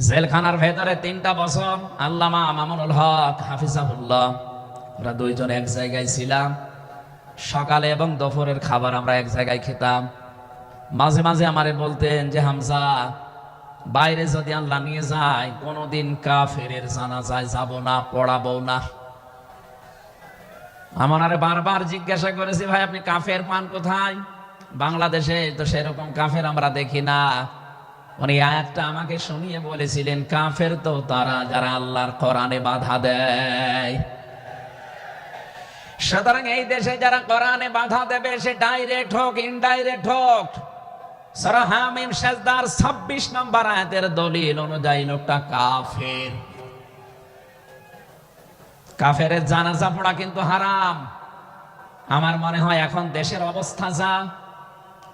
জেলখানার ভেতরে 3টা বছর আল্লামা মামুনুল হক হাফিজাহুল্লাহ আমরা দুইজন এক জায়গায় ছিলাম। সকালে এবং দুপুরের খাবার আমরা এক জায়গায় খেতাম। মাঝে মাঝে আমারে বলতেন যে হামজা, বাইরে যদি আল্লাহ নিয়ে যায় কোনোদিন কাফেরের জানাজায় যাব না, পড়াবো না। আমারে বারবার জিজ্ঞাসা করেছি, ভাই আপনি কাফের পান কোথায়? বাংলাদেশে তো সেরকম কাফের আমরা দেখি না। উনি আয়াতটা আমাকে শুনিয়ে বলেছিলেন, কাফের তো তারা যারা আল্লাহর কোরআনে বাধা দেয়। সুতরাং এই দেশে যারা কোরআনে বাধা দেবে সে ডাইরেক্ট হোক ইনডাইরেক্ট হোক, সূরা হামিম সেজদার 26 নম্বর আয়াতের দলিল অনুযায়ী লোকটা কাফের। কাফেরের জানাজা পড়া কিন্তু হারাম। আমার মনে হয় এখন দেশের অবস্থা যা,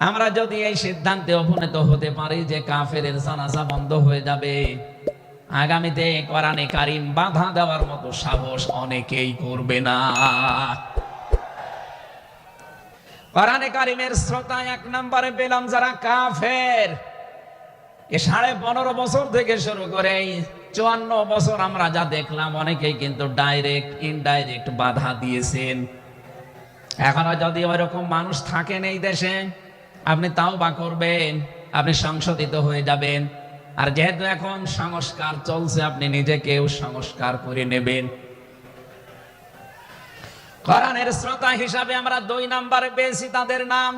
আমরা যদি এই সিদ্ধান্তে উপনীত হতে পারি যে কাফেরের জানাজা বন্ধ হয়ে যাবে, আগামীতে কোরআনে কারীম বাধা দেওয়ার মতো সাহস অনেকেই করবে না। কোরআনে কারীমের শ্রোতা 1 নম্বরে পেলাম যারা কাফের। এ 15.5 বছর থেকে শুরু করে 54 বছর আমরা যা দেখলাম, অনেকেই কিন্তু ডাইরেক্ট ইনডাইরেক্ট বাধা দিয়েছেন। এখনো যদি ওইরকম মানুষ থাকেন এই দেশে, আপনি তাওবা করবেন, আপনি সংশোধিত হয়ে যাবেন। আর যেহেতু এখন সংস্কার চলছে, আপনি নিজেকেও সংস্কার করে নেবেন। কোরআনের শ্রোতা হিসাবে আমরা 2 নম্বরে পেয়েছি তাদের নাম।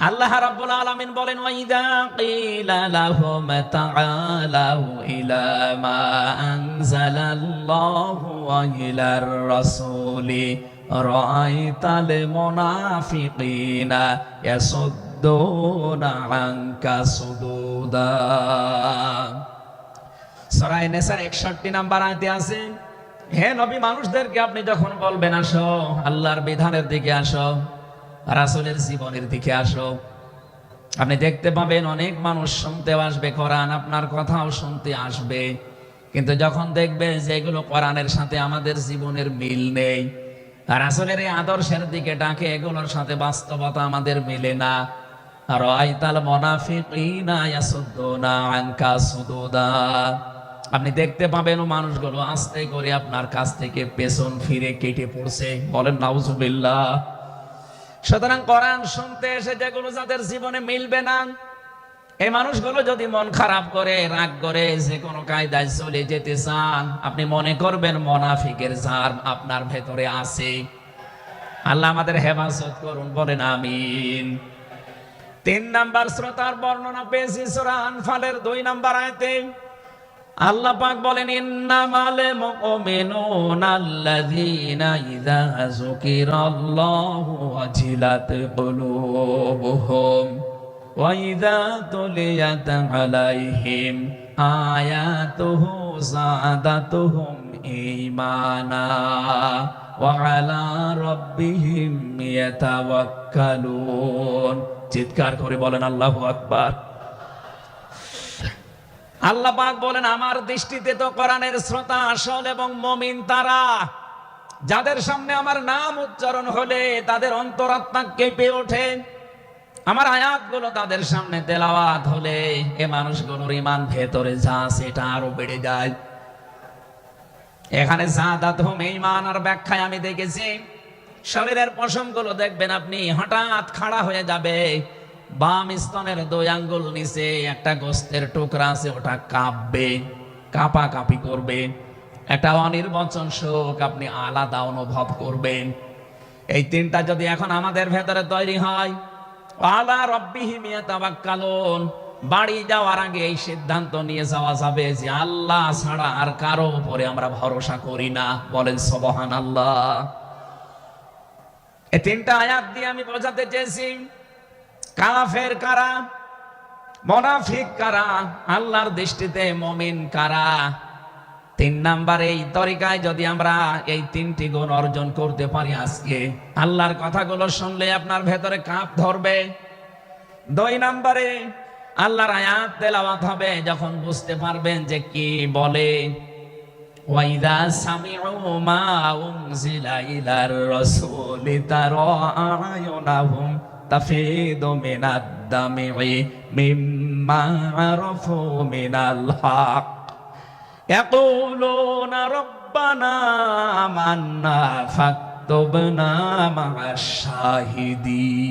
আল্লাহ রাব্বুল আলামিন বলেন, ওয়াইদা কিলা লাহুম তাআলাউ ইলা মা আনজালাল্লাহু ওয়া ইলার রাসূলি রাআইতাল মুনাফিকিনা ইয়াসুদ্দুনা আনকা সুদুদা। সূরা নিসার 61 নম্বর আয়াতে আছে, হে নবী, মানুষদেরকে আপনি যখন বলবেন আসো আল্লাহর বিধানের দিকে আসো, রাসূলের জীবনের দিকে আসো, আপনি দেখতে পাবেন অনেক মানুষ শুনতে আসবে কোরআন, আপনার কথাও শুনতে আসবে, কিন্তু যখন দেখবে যে এগুলো কোরআনের সাথে আমাদের জীবনের মিল নেই, রাসূলের এই আদর্শের দিকে ডাকে, এগুলোর সাথে বাস্তবতা আমাদের মিলে না, রাআইতাল মুনাফিকিনা ইয়াসুদ্দুনা আনকা সুদুদা, আপনি দেখতে পাবেন ও মানুষগুলো আস্তে করে আপনার কাছ থেকে পেছন ফিরে কেটে পড়ছে। বলেন নাউজুবিল্লাহ। সুতরাং কোরআন শুনতে এসে যেগুলো যাদের জীবনে মিলবে না, এই মানুষগুলো যদি মন খারাপ করে, রাগ করে, যে কোনো কায়দায় চলে যেতে চান, আপনি মনে করবেন মুনাফিকের জার আপনার ভেতরে আছে। আল্লাহ আমাদের হেফাজত করুন, বলেন আমিন। 3 নম্বর শ্রোতার বর্ণনা পেয়েছি সূরা আনফালের 2 নম্বর আয়াতে। আল্লাহ পাক বলেন, ইন্নামাল মুমিনুনা আল্লাযীনা ইযা যুকিরাল্লাহু ওয়াজিলাত কুলুবুহুম ওয়া ইযা তুলিয়াত আলাইহিম আয়াতুহু যাদাতুহুম ঈমানা ওয়া আলা রাব্বিহিম ইয়াতাওয়াক্কালুন। চিৎকার করে বলেন আল্লাহু আকবার। আল্লাহ পাক বলেন, আমার দৃষ্টিতে তো কোরআনের শ্রোতা আসল এবং মুমিন তারা যাদের সামনে আমার নাম উচ্চারণ হলে তাদের অন্তরাত্মা কেঁপে ওঠে, আমার আয়াতগুলো তাদের সামনে তেলাওয়াত হলে এ মানুষগুলোর ঈমান ভেতরে যা আছে এটা আরো বেড়ে যায়। এখানে যাদাতুহুম ঈমান আর ব্যাখ্যায় আমি দেখেছি, শরীরের পশমগুলো দেখবেন আপনি হঠাৎ খাড়া হয়ে যাবে, বাম স্তনের 2 আঙ্গুল নিচে একটা গোস্তের টুকরা আছে, ওটা কাঁপবে, কাঁপাকাঁপি করবে, একটা অনির্বচন শোক আপনি আলাদা অনুভব করবেন। এই 3টা যদি এখন আমাদের ভেতরে তৈরি হয়, আলা রাব্বিহিম ইয়াতাওয়াক্কালুন, বাড়ি যাওয়ার আগে এই সিদ্ধান্ত নিয়ে যাওয়া যাবে যে আল্লাহ ছাড়া আর কারো উপরে আমরা ভরসা করি না। বলেন সুবহানাল্লাহ। এই 3টা আয়াত দিয়ে আমি বোঝাতে চেয়েছি কাফের কারা, মুনাফিক কারা, আল্লাহর দৃষ্টিতে মুমিন কারা। 3 নাম্বার এই তরিকায় যদি আমরা এই 3টি গুণ অর্জন করতে পারি, আজকে আল্লাহর কথাগুলো শুনলে আপনার ভেতরে কাঁপ ধরবে। 2 নাম্বারে আল্লাহর আয়াত তেলাওয়াত হবে, যখন বুঝতে পারবেন যে কি বলে, ওয়াইদা সামিউ মা উনজিলা ইলার রাসূলি তারা আয়ুনাহুম তাফিদু মিনাদ দামি মা আরাফু মিনাল হক ইয়াকুলুনা রব্বানা আমান্না ফাকতুবনা মা'আশ শাহিদিন।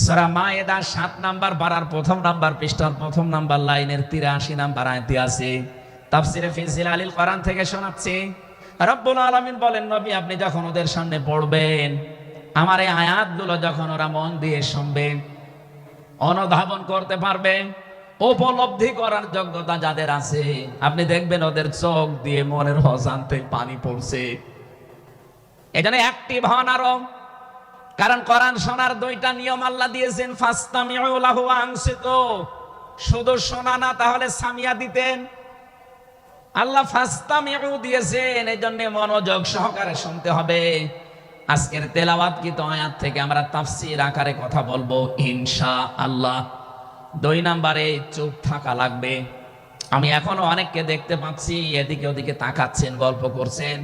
সূরা মায়েদা 7 নাম্বার পারার 1 নাম্বার পৃষ্ঠার 1 নাম্বার লাইনের 83 নাম্বার আয়াতে আছে। তাফসিরে ফি জিলালিল কোরআন থেকে শোনাচ্ছি, রব্বুল আলামিন বলেন, নবী আপনি যখন ওদের সামনে পড়বেন, আমার এই আয়াতগুলো যখন ওরা মন দিয়ে শুনবে, অনুধাবন করতে পারবে, উপলব্ধি করার যোগ্যতা যাদের আছে, আপনি দেখবেন ওদের চোখ দিয়ে মনের অজান্তে পানি পড়ছে। এজন্য অ্যাক্টিভ হন আরো, কারণ কোরআন শোনার 2টা নিয়ম আল্লাহ দিয়েছেন, ফাসতামিউ লাহু ওয়া আনসিতু। শুধু শোনা না, তাহলে সামিয়া দিতেন। আল্লাহ ফাসতামিউ দিয়েছেন, এজন্য মনোযোগ সহকারে শুনতে হবে। আজকের তেলাওয়াতকৃত আয়াত থেকে আমরা তাফসীর আকারে কথা বলবো ইনশাআল্লাহ। 2 নম্বরে চুপ থাকা লাগবে। আমি এখনো অনেককে দেখতে পাচ্ছি এদিকে ওদিকে তাকাচ্ছেন, গল্প করছেন।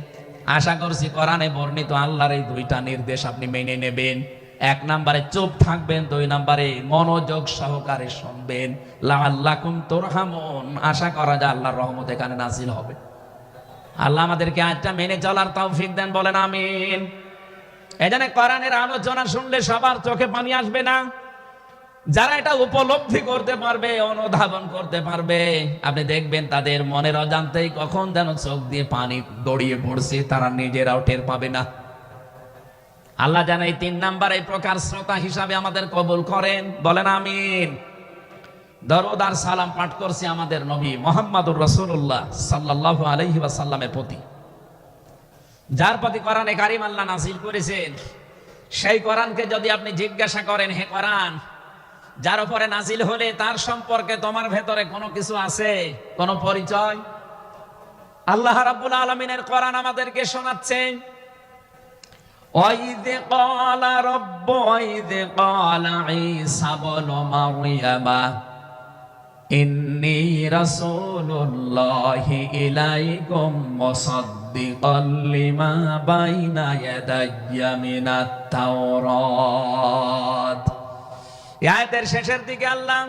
আশা করছি কোরআনে বর্ণিত আল্লাহর এই 2টা নির্দেশ আপনি মেনে নেবেন। 1 নম্বরে চুপ থাকবেন, 2 নম্বরে মনোযোগ সহকারে শুনবেন। লাআল্লাকুম তুরহামুন, আশা করা যায় আল্লাহর রহমত এখানে নাযিল হবে। আল্লাহ আমাদেরকে আয়াতটা মেনে চলার তৌফিক দেন, বলেন আমিন। এজন্য কোরআনের আলোচনা শুনলে সবার চোখে পানি আসবে না। যারা এটা উপলব্ধি করতে পারবে, অনুধাবন করতে পারবে, আপনি দেখবেন তাদের মনের অজান্তেই কখন যেন চোখ দিয়ে পানি গড়িয়ে পড়ছে, তারা নিজেরাও টের পাবে না। আল্লাহ যেন এই 3 নাম্বার এই প্রকার শ্রোতা হিসাবে আমাদের কবুল করেন, বলেন আমিন। দরুদ আর সালাম পাঠ করছি আমাদের নবী মুহাম্মদুর রাসূলুল্লাহ সাল্লাল্লাহু আলাইহি ওয়াসাল্লামের প্রতি, যার প্রতি কোরআনে কারীম আল্লাহ নাযিল করেছেন। সেই কোরআনকে যদি আপনি জিজ্ঞাসা করেন, হে কোরআন, যার উপরে নাযিল হলে তার সম্পর্কে তোমার ভেতরে কোনো কিছু আছে, কোনো পরিচয়? আল্লাহ রাব্বুল আলামিনের কোরআন আমাদেরকে শোনাচ্ছেন, ওয়াইদ ক্বালা রাব্বু ওয়াইদ ক্বালা ঈসা ইবনু মারইয়ামা ইন্নী রাসূলুল্লাহি ইলাইকুম মুসাদ্দিকাল লিমা বাইনা ইয়াদাইয়া মিনাত তাওরাত। আয়াতের শেষের দিকে আল্লাহ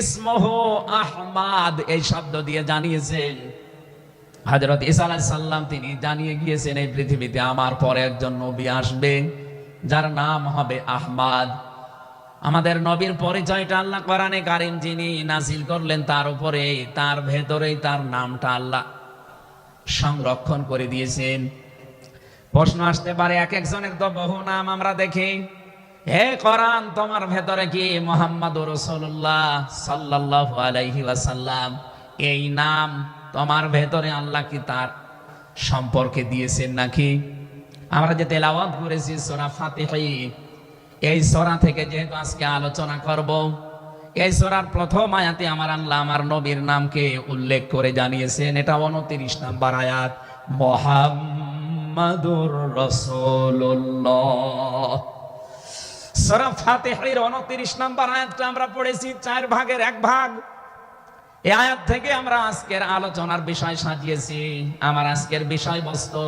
ইসমুহু আহমাদ এই শব্দ দিয়ে জানিয়েছেন, হযরত ঈসা আলাইহিস সালাম তিনি জানিয়ে গিয়েছেন এই পৃথিবীতে আমার পরে একজন নবী আসবে যার নাম হবে আহমাদ। আমাদের নবীর পরিচয়টা আল্লাহ কোরআনে কারীম যিনি নাযিল করলেন তার উপরে, তার ভেতরেই তার নামটা আল্লাহ সংরক্ষণ করে দিয়েছেন। প্রশ্ন আসতে পারে, এক একজনের তো বহু নাম আমরা দেখি। হে কোরআন, তোমার ভেতরে কি মুহাম্মদুর রাসূলুল্লাহ সাল্লাল্লাহু আলাইহি ওয়াসাল্লাম এই নাম তোমার ভেতরে আল্লাহ কি তার সম্পর্কে দিয়েছেন নাকি? আমরা যে তেলাওয়াত করেছি সূরা ফাতিহা, এই সূরা থেকে যেহেতু আজকে আলোচনা করব, এই সূরার প্রথম আয়াতে আমার আল্লাহ আমার নবীর নামকে উল্লেখ করে জানিয়েছেন। এটা 29 নম্বর আয়াত, মুহাম্মাদুর রাসূলুল্লাহ। সূরা ফাতিহার 29 নম্বর আয়াতটা আমরা পড়েছি 4 ভাগের 1 ভাগ। এই আয়াত থেকে আমরা আজকের আলোচনার বিষয় সাজিয়েছি। আমার আজকের বিষয়বস্তু,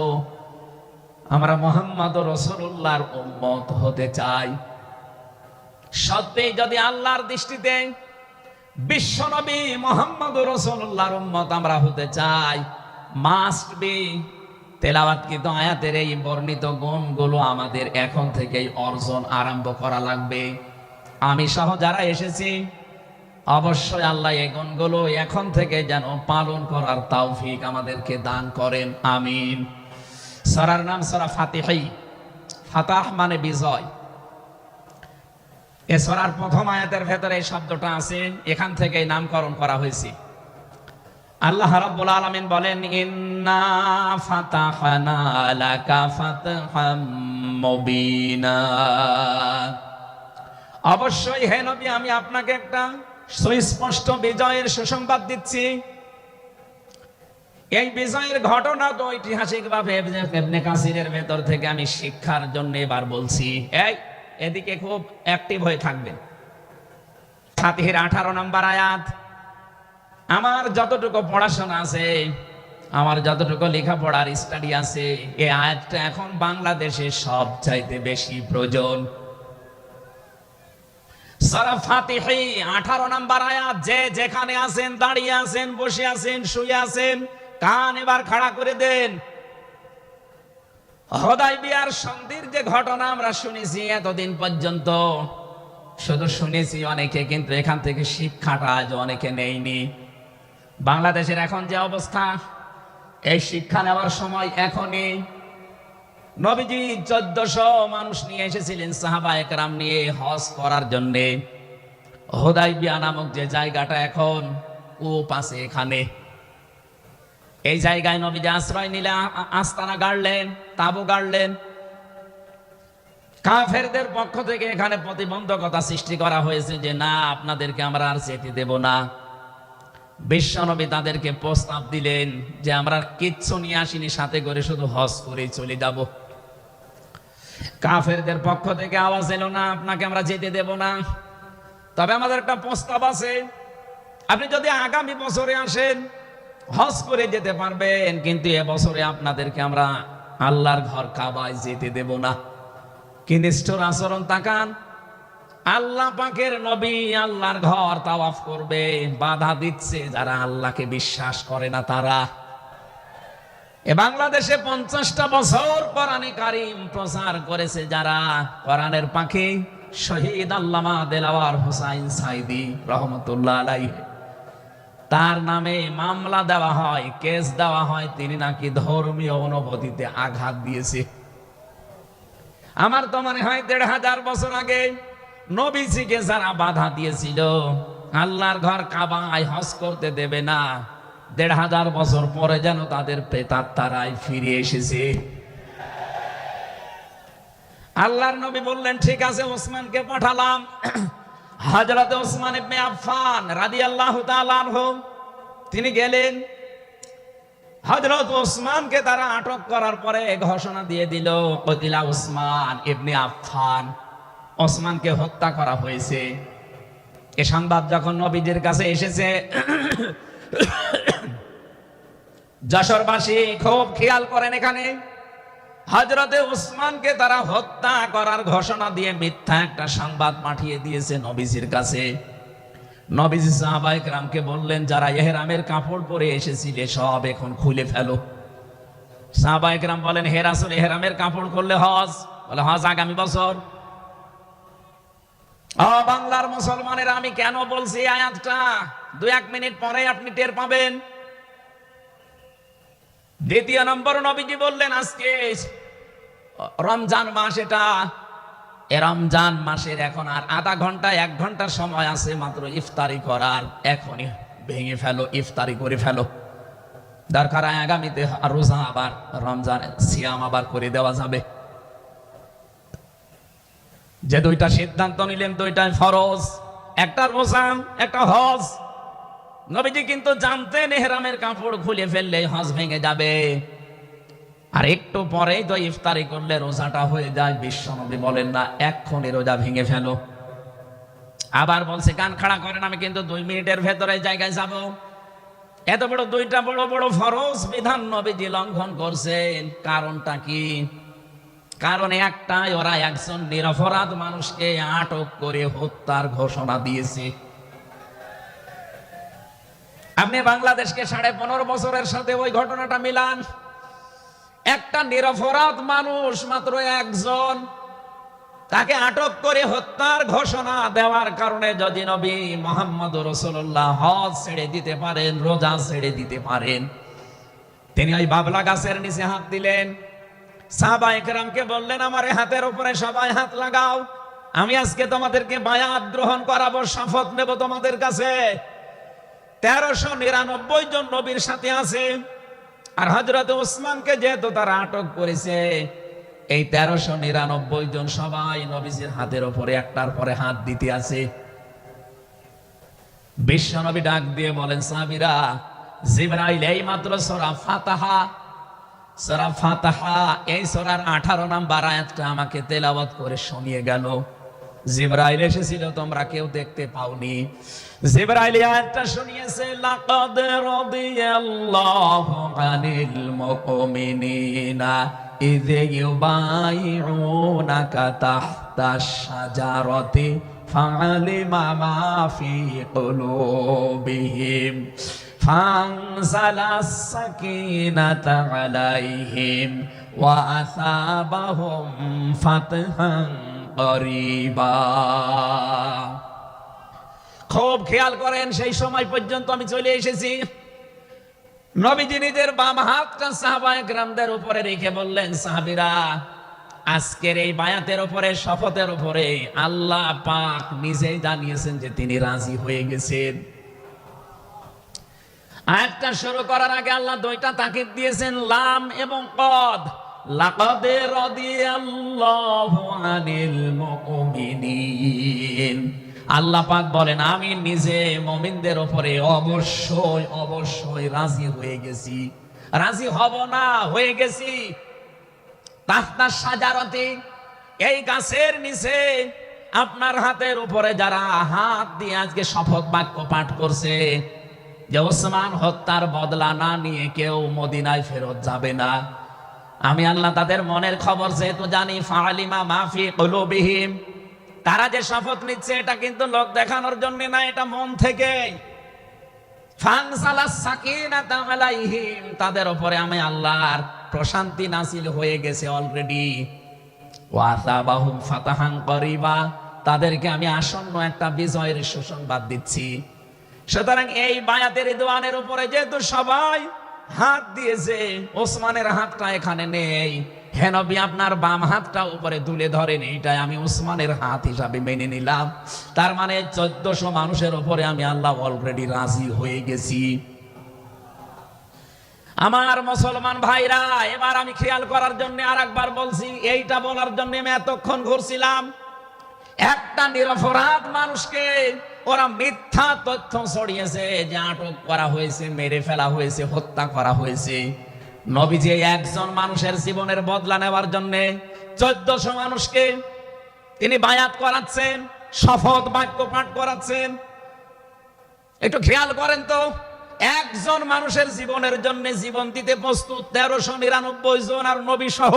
আমরা মুহাম্মদুর রাসূলুল্লাহর উম্মত হতে চাই। সত্যি যদি আল্লাহর দৃষ্টিতে বিশ্বনবী মুহাম্মদুর রাসূলুল্লাহর উম্মত আমরা হতে চাই, মাস্ট বি তেলাওয়াতকৃত আয়াতের এই বর্ণিত গুণগুলো আমাদের এখন থেকেই অর্জন আরম্ভ করা লাগবে। আমি সহ যারা এসেছি অবশ্যই আল্লাহ এই গুণগুলো এখন থেকে যেন পালন করার তৌফিক আমাদেরকে দান করেন, আমিন। সূরার নাম সূরা ফাতিহা, ফাতাহ মানে বিজয়। এই সূরার প্রথম আয়াতের ভেতরে এই শব্দটা আছে, এখান থেকেই নামকরণ করা হয়েছে। আল্লাহ রাব্বুল আলামিন বলেন, ইন্না ফাতাহনা লাকা ফাতহাম মুবিনা। অবশ্যই হে নবী, আমি আপনাকে একটা সুস্পষ্ট বিজয়ের সুসংবাদ দিচ্ছি। এই বিজয়ের ঘটনা তো ঐতিহাসিকভাবে ইবনে কাসিরের ভেতর থেকে আমি শিক্ষার জন্য এবার বলছি। এদিকে খুব অ্যাক্টিভ হয়ে থাকবেন। ফাতিহার 18 নম্বর আয়াত। আমার যতটুকু পড়াশোনা আছে, আমার যতটুকু লেখাপড়ার স্টাডি আছে, এই আয়াতটা এখন বাংলাদেশে সবচাইতে বেশি প্রয়োজন। সূরা ফাতিহী 18 নম্বর আয়াত। যে যেখানে আছেন, দাঁড়িয়ে আছেন, বসে আছেন, শুয়ে আছেন, কান এবার খাড়া করে দেন। হুদায়বিয়ার সন্ধির যে ঘটনা আমরা শুনেছি এতদিন পর্যন্ত, শুধু শুনেছি অনেকে, কিন্তু এখান থেকে শিক্ষাটা আজ অনেকে নেয়নি। বাংলাদেশের এখন যে অবস্থা, এই শিক্ষা নেওয়ার সময় এখনই। নবীজি 1400 মানুষ নিয়ে এসেছিলেন সাহাবায়ে কেরাম নিয়ে হজ করার জন্য। হুদায়বিয়া নামক যে জায়গাটা এখন কূপ আছে, এখানে এই জায়গায় নবীজি আশ্রয় নিলে আস্তানা গাড়লেন, তাবু গাড়লেন। কাফেরদের পক্ষ থেকে এখানে প্রতিবন্ধকতা সৃষ্টি করা হয়েছে যে না, আপনাদেরকে আমরা আর যেতে দেব না। বিশ্বনবী তাদেরকে প্রস্তাব দিলেন যে আমরা কিচ্ছু নিয়ে আসিনি সাথে করে, শুধু হজ করেই চলে যাব। কাফেরদের পক্ষ থেকে আওয়াজ এলো না, আপনাকে আমরা যেতে দেব না, তবে আমাদের একটা প্রস্তাব আছে। আপনি যদি আগামী বছরে আসেন হজ করে যেতে পারবেন, কিন্তু এবছরে আপনাদেরকে আমরা আল্লাহর ঘর কাবায় যেতে দেব না। কি নিষ্ঠুর আচরণ তাকান! আল্লাহ পাকের নবী আল্লাহর ঘর তাওয়াফ করবে, বাধা দিচ্ছে যারা আল্লাহকে বিশ্বাস করে না তারা। এ বাংলাদেশে 50টা বছর কোরআনে কারীম প্রচার করেছে যারা, কোরআনের পাখি শহীদ আল্লামা দেলাওয়ার হোসাইন সাইদি রহমতুল্লাহ আলাইহি, তার নামে মামলা দেওয়া হয়, কেস দেওয়া হয়, তিনি নাকি ধর্মীয় অনুভূতিতে আঘাত দিয়েছে। আমার তো মনে হয় 1500 বছর আগে নবীজিকে যারা বাধা দিয়েছিল আল্লাহর ঘর কাবায় হজ করতে দেবে না, 1500 বছর পরে যেন তাদের প্রেতাত্মারাই ফিরে এসেছে। আল্লাহর নবী বললেন ঠিক আছে, ওসমানকে পাঠালাম। হযরত ওসমান ইবনে আফফান রাদিয়াল্লাহু তাআলা আনহু তিনি গেলেন। হযরত ওসমানকে তারা আটক করার পরে ঘোষণা দিয়ে দিল, কতিলা ওসমান ইবনে আফফান, ওসমানকে হত্যা করা হয়েছে। এ সংবাদ যখন নবীজির কাছে এসেছে, যশোরবাসী খুব খেয়াল করেন, এখানে হযরতে ওসমানকে তারা হত্যা করার ঘোষণা দিয়ে মিথ্যা একটা সংবাদ পাঠিয়ে দিয়েছে নবীজির কাছে। নবীজি সাহাবায়ে কেরামকে বললেন, যারা ইহরামের কাপড় পরে এসেছিলে সব এখন খুলে ফেলো। সাহাবায়ে কেরাম বলেন, হে রাসূল, ইহরামের কাপড় করলে হজ? বলে হজ আগামী বছর। বাংলার মুসলমানের আমি কেন বলছি আয়াতটা, 2-1 মিনিট পরে আপনি টের পাবেন। দ্বিতীয় নম্বর, নবীজি বললেন আজকে রমজান মাস, এটা রমজান মাসের এখন আর আধা ঘন্টা 1 ঘন্টার সময় আছে মাত্র ইফতারি করার, এখনই ভেঙে ফেলো, ইফতারি করে ফেলো। দরকার আগামীতে রোজা আবার রমজান সিয়াম আবার করে দেওয়া যাবে। যে দুইটা সিদ্ধান্ত নিলেন দুইটাই ফরজ, একটা রোজা একটা হজ। নবীজি কিন্তু জানতেন ইহরামের কাপড় খুলে ফেললে হজ ভেঙে যাবে, আর একটু পরেই তো ইফতারি করলে রোজাটা হয়ে যায়। বিশ্বনবী বলেন না, এক্ষুনি রোজা ভেঙে ফেলো। আবার বলছে কান খাড়া করেন, আমি কিন্তু 2 মিনিটের ভেতরে জায়গায় যাব। এত বড় দুইটা বড় বড় ফরজ বিধান নবীজি লঙ্ঘন করছেন, কারণটা কি? কারণ একটাই, ওরা একজন নিরপরাধ মানুষকে আটক করে হত্যার ঘোষণা দিয়েছে। আপনি বাংলাদেশকে 15.5 বছরের সাথে ওই ঘটনাটা মিলান। একটা নিরপরাধ মানুষ, মাত্র একজন, তাকে আটক করে হত্যার ঘোষণা দেওয়ার কারণে যদি নবী মুহাম্মদ রাসূলুল্লাহ হজ ছেড়ে দিতে পারেন, রোজা ছেড়ে দিতে পারেন, তিনি ওই বাবলা গাছের নিচে হাত দিলেন। সাহাবায়ে কেরামকে বললেন, আমার হাতের উপরে সবাই হাত লাগাও, আমি আজকে তোমাদেরকে বায়াত গ্রহণ করাবো, শপথ নেব তোমাদের কাছে। 1399 জন নবীর সাথে আছে, আর হযরত ওসমানকে যেহেতু তারা আটক করেছে, এই 1399 জন সবাই নবীজির হাতের উপরে একটার পরে হাত দিতে আছে। বিশ্বনবী ডাক দিয়ে বলেন, সাহাবীরা, জিবরাইল এই মাত্র সূরা ফাতিহা এই সূরার 18 নম্বর আয়াতটা আমাকে তেলাওয়াত করে শুনিয়ে গেল। জিবরাইল এসেছিল, তোমরা কেউ দেখতে পাওনি। জিবরাইল আয়াতটা শুনিয়েছে, লাকাদ রাদিয়াল্লাহু আনিল মুমিনিনা ইয ইউবাইউনাকা তাহতাশ শাজারাতি ফাআলিমা মা ফি কুলুবিহিম ফানজালাস সাকিনাতা আলাইহিম ওয়া আসাবাহুম ফাতহান করিবা। খুব খেয়াল করেন, সেই সময় পর্যন্ত আমি চলে এসেছি। নবীজি নিজের বাম হাতটা সাহাবায়ে কেরামদের উপরে রেখে বললেন, সাহাবীরা, আজকের এই বায়াতের উপরে, শপথের উপরে আল্লাহ পাক নিজেই জানিয়েছেন যে তিনি রাজি হয়ে গেছেন। আয়াতটা শুরু করার আগে আল্লাহ দুইটা তাকিদ দিয়েছেন, লাম এবং কদ। লাকাদ রাদিয়াল্লাহু আনিল মুমিনিন। আল্লাহ পাক বলেন, আমি নিজে মুমিনদের উপরে অবশ্যই অবশ্যই রাজি হয়ে গেছি। রাজি হব না, হয়ে গেছি। তাহতা শাজারাতি, এই গাছের নিচে আপনার হাতের উপরে যারা হাত দিয়ে আজকে শপথ বাক্য পাঠ করছে যে ওসমান হত্যার বদলা না নিয়ে কেউ মদিনায় ফেরত যাবে না, আমি আল্লাহ তাদের মনের খবর যেহেতু জানি, ফাআলিমা মা ফি কুলুবিহিম, তারা যে শপথ নিচ্ছে এটা কিন্তু লোক দেখানোর জন্য না, এটা মন থেকে। ফানসালাস সাকিনাতা আলাইহিম, তাদের উপরে আমি আল্লাহর প্রশান্তি নাসিল হয়ে গেছে অলরেডি। ওয়া আসাবাহুম ফাতাহান করিবা, তাদেরকে আমি আসন্ন একটা বিজয়ের সুসংবাদ দিচ্ছি। সুতরাং এই বায়াতের রিদওয়ানের উপরে যেহেতু সবাই হাত দিয়েছে, ওসমানের হাতটা এখানে নেই, হে নবী আপনার বাম হাতটা উপরে তুলে ধরেন, এইটাই আমি ওসমানের হাত হিসাবে মেনে নিলাম। তার মানে 1400 মানুষের উপরে আমি আল্লাহ অলরেডি রাজি হয়ে গেছি। আমার মুসলমান ভাইরা, এবার আমি খেয়াল করার জন্য আরেকবার বলছি, এইটা বলার জন্য আমি এতক্ষণ ঘুরছিলাম। একটা নিরপরাধ মানুষকে ওরা মিথ্যা তথ্য ছড়িয়েছে যে আটক করা হয়েছে, মেরে ফেলা হয়েছে, হত্যা করা হয়েছে। নবীজি একজন মানুষের জীবনের বদলা নেওয়ার জন্য 1400 মানুষকে তিনি বায়াত করাচ্ছেন, শপথ বাক্য পাঠ করাচ্ছেন। একটু খেয়াল করেন তো, একজন মানুষের জীবনের জন্য জীবন দিতে প্রস্তুত 1399 জন, আর নবী সহ।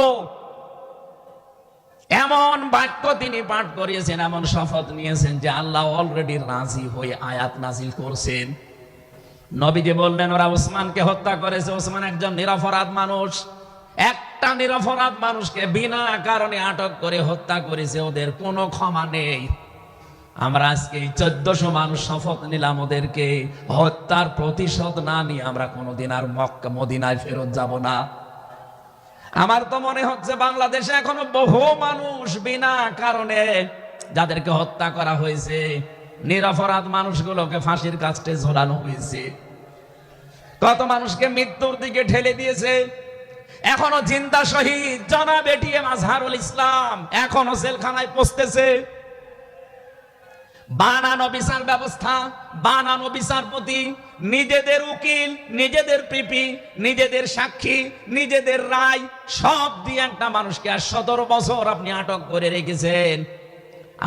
এমন বাক্য তিনি পাঠ করিয়েছেন, এমন শপথ নিয়েছেন যে আল্লাহ অলরেডি রাজি হয়ে আয়াত নাজিল করছেন। নবীজি বললেন ওরা ওসমানকে হত্যা করেছে, ওসমান একজন নিরপরাধ মানুষ। একটা নিরপরাধ মানুষকে বিনা কারণে আটক করে হত্যা করেছে, ওদের কোনো ক্ষমা নেই। আমরা আজকে 1400 মানুষ শপথ নিলাম, ওদেরকে হত্যার প্রতিশোধ না নিয়ে আমরা কোনোদিন আর মক্কা মদিনায় ফেরত যাব না। আমার তো মনে হচ্ছে বাংলাদেশে এখনো বহু মানুষ বিনা কারণে যাদেরকে হত্যা করা হয়েছে, নিরপরাধ মানুষগুলোকে ফাঁসির কাস্টে ঝোলানো হয়েছে, কত মানুষকে মৃত্যুর দিকে ঠেলে দিয়েছে। এখনো জিন্দা শহীদ জনাব এটিএম আজহারুল ইসলাম এখনো জেলখানায় পচতেছে। বানানো বিচার ব্যবস্থা, বানানো বিচারপতি, নিজেদের উকিল, নিজেদের পিপি, নিজেদের সাক্ষী, নিজেদের রায় সব দিয়ে একটা মানুষকে আর 17 বছর আপনি আটক করে রেখেছেন।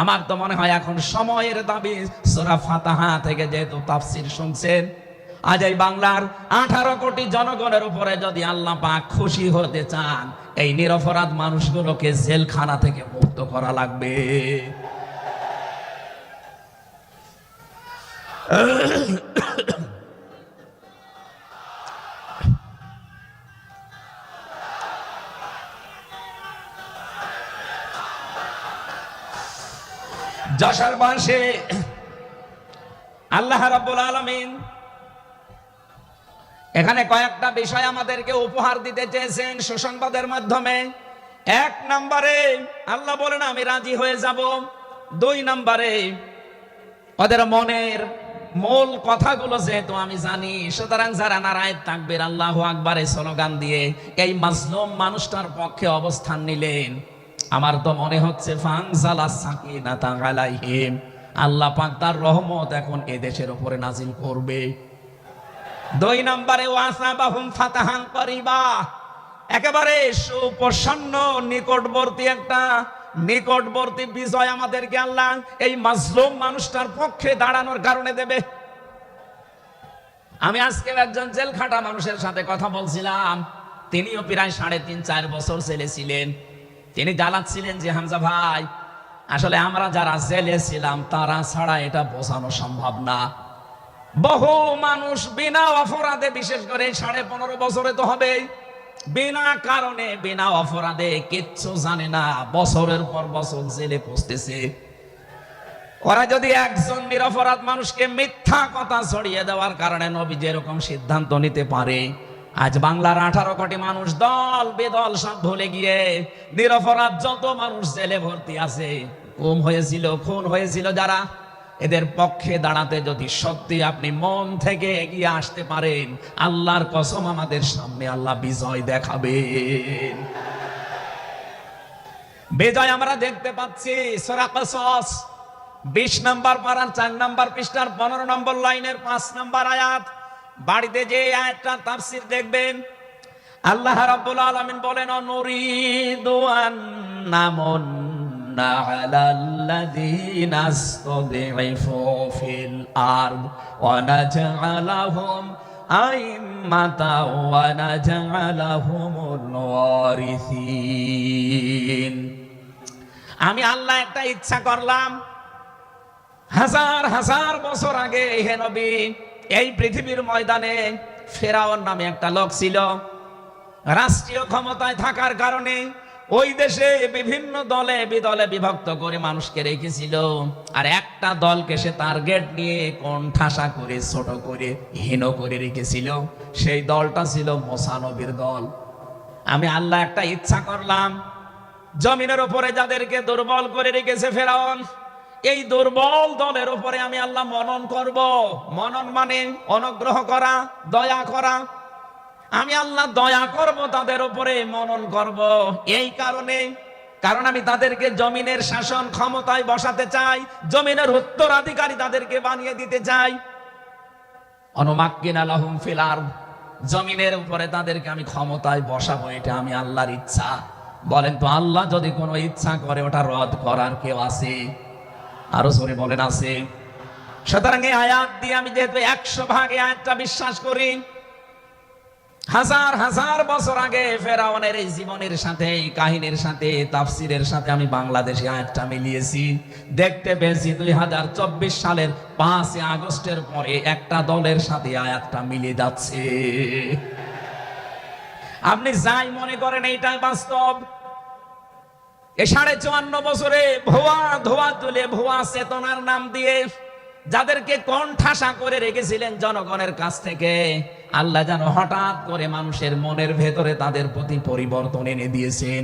আমার তো মনে হয় এখন সময়ের দাবি, সূরা ফাতিহা থেকে যেহেতু তাফসীর শুনছেন, আজ এই বাংলার 18 কোটি জনগণের উপরে যদি আল্লাহ পাক খুশি হতে চান, এই নিরপরাধ মানুষগুলোকে জেলখানা থেকে মুক্ত করা লাগবে। যশোর বাসে আল্লাহ রাব্বুল আলামিন এখানে কয়েকটা বিষয় আমাদেরকে উপহার দিতে চেয়েছেন সুসংবাদের মাধ্যমে। 1 নম্বরে আল্লাহ বলেন আমি রাজি হয়ে যাব। 2 নম্বরে ওদের মনের মূল কথাগুলো যেহেতু আমি জানি, সুতরাং যারা নারায়ে তাকবীর আল্লাহু আকবার স্লোগান দিয়ে এই মাজলুম মানুষটার পক্ষে অবস্থান নিলেন, আমার তো মনে হচ্ছে ফানজালাস সাকিনাতা আলাইহিম, আল্লাহ পাক তার রহমত এখন এই দেশের উপরে নাজিল করবে। 2 নম্বরে ওয়াসাবাহুম ফাতাহান করিবা, একেবারে সুপ্রসন্ন নিকটবর্তী বিজয় আমাদেরকে আল্লাহ এই মাজলুম মানুষটার পক্ষে দাঁড়ানোর কারণে দেবে। আমি আজকে একজন জেলখাটা মানুষের সাথে কথা বলছিলাম, তিনিও প্রায় 3.5-4 বছর জেলে ছিলেন। তিনি জ্বালাচ্ছিলেন যে হামজা ভাই, আসলে আমরা যারা জেলে ছিলাম তারা ছাড়া এটা বোঝানো সম্ভব না। বহু মানুষ বিনা অপরাধে, বিশেষ করে 15.5 বছরে তো হবে, বিনা কারণে বিনা অপরাধে কিচ্ছু জানে না বছরের পর বছর জেলে পৌঁছতেছে। ওরা যদি একজন নিরপরাধ মানুষকে মিথ্যা কথা ছড়িয়ে দেওয়ার কারণে নবী যেরকম সিদ্ধান্ত নিতে পারে, আজ বাংলার 18 কোটি মানুষ দল বেদল সব ভুলে গিয়ে নিরপরাধ যত মানুষ জেলে ভর্তি আছে, গুম হয়েছিল, খুন হয়েছিল যারা, এদের পক্ষে দাঁড়াতে যদি সত্যি আপনি মন থেকে এগিয়ে আসতে পারেন, আল্লাহর কসম আমাদের সামনে আল্লাহ বিজয় দেখাবেন। বিজয় আমরা দেখতে পাচ্ছি সূরা কসস 20 নম্বর পারার 4 নম্বর পৃষ্ঠার 15 নম্বর লাইনের 5 নম্বর আয়াত। বাড়িতে যে আয়াতটার তাফসীর দেখবেন, আল্লাহ রাব্বুল আলামিন বলেন, নুরিদু আন্নামুন্না আলাল্লাযীনা ইসতাদঈফু ফিল আরদ ওয়া নাজআলাহুম আইম্মাতাও ওয়া নাজআলাহুমুল ওয়ারিসিন। আমি আল্লাহ একটা ইচ্ছা করলাম, হাজার হাজার বছর আগে হে নবী, এই পৃথিবীর ময়দানে ফেরাউন নামে একটা লোক ছিল। রাষ্ট্রীয় ক্ষমতায় থাকার কারণে ওই দেশে বিভিন্ন দলে বিদলে বিভক্ত করে মানুষকে রেখেছিল, আর একটা দলকে সে টার্গেট নিয়ে কোণঠাসা করে, ছোট করে, হীন করে রেখেছিল। সেই দলটা ছিল মুসা নবীর দল। আমি আল্লাহ একটা ইচ্ছা করলাম, জমিনের উপরে যাদেরকে দুর্বল করে রেখেছে ফেরাউন, এই দুর্বল দলের উপরে আমি আল্লাহ মনন করব। মনন মানে অনুগ্রহ করা, দয়া করা। আমি আল্লাহ দয়া করব তাদের উপরে, মনন করব। এই কারণ আমি তাদেরকে জমিনের শাসন ক্ষমতায় বসাতে চাই, জমিনের উত্তরাধিকারী তাদেরকে বানিয়ে দিতে চাই। অনুমাক্কিনা লাহুম ফিল আরদ, জমিনের উপরে তাদেরকে আমি ক্ষমতায় বসাবো, এটা আমি আল্লাহর ইচ্ছা। বলেন তো, আল্লাহ যদি কোনো ইচ্ছা করে ওটা রদ করার কেউ আছে? আরো জোরে বলেন, আছে। সুতরাং এই আয়াত দিয়ে আমি যেহেতু 100 ভাগ আয়াতটা বিশ্বাস করি, হাজার হাজার বছর আগে ফেরাউনের এই জীবনের সাথে, এই কাহিনীর সাথে, তাফসীরের সাথে আমি বাংলাদেশে আয়াতটা মিলিয়েছি। দেখতে পেয়েছি 2024 সালের 5 আগস্টের পরে একটা দলের সাথে আয়াতটা মিলে যাচ্ছে। আপনি যাই মনে করেন এইটাই বাস্তব। এই 54 বছরে ভুয়া ধোয়া তুলে, ভুয়া চেতনার নাম দিয়ে যাদেরকে কোণঠাসা করে রেখেছিলেন জনগণের কাছ থেকে, আল্লাহ যেন হঠাৎ করে মানুষের মনের ভেতরে তাদের প্রতি পরিবর্তন এনে দিয়েছেন।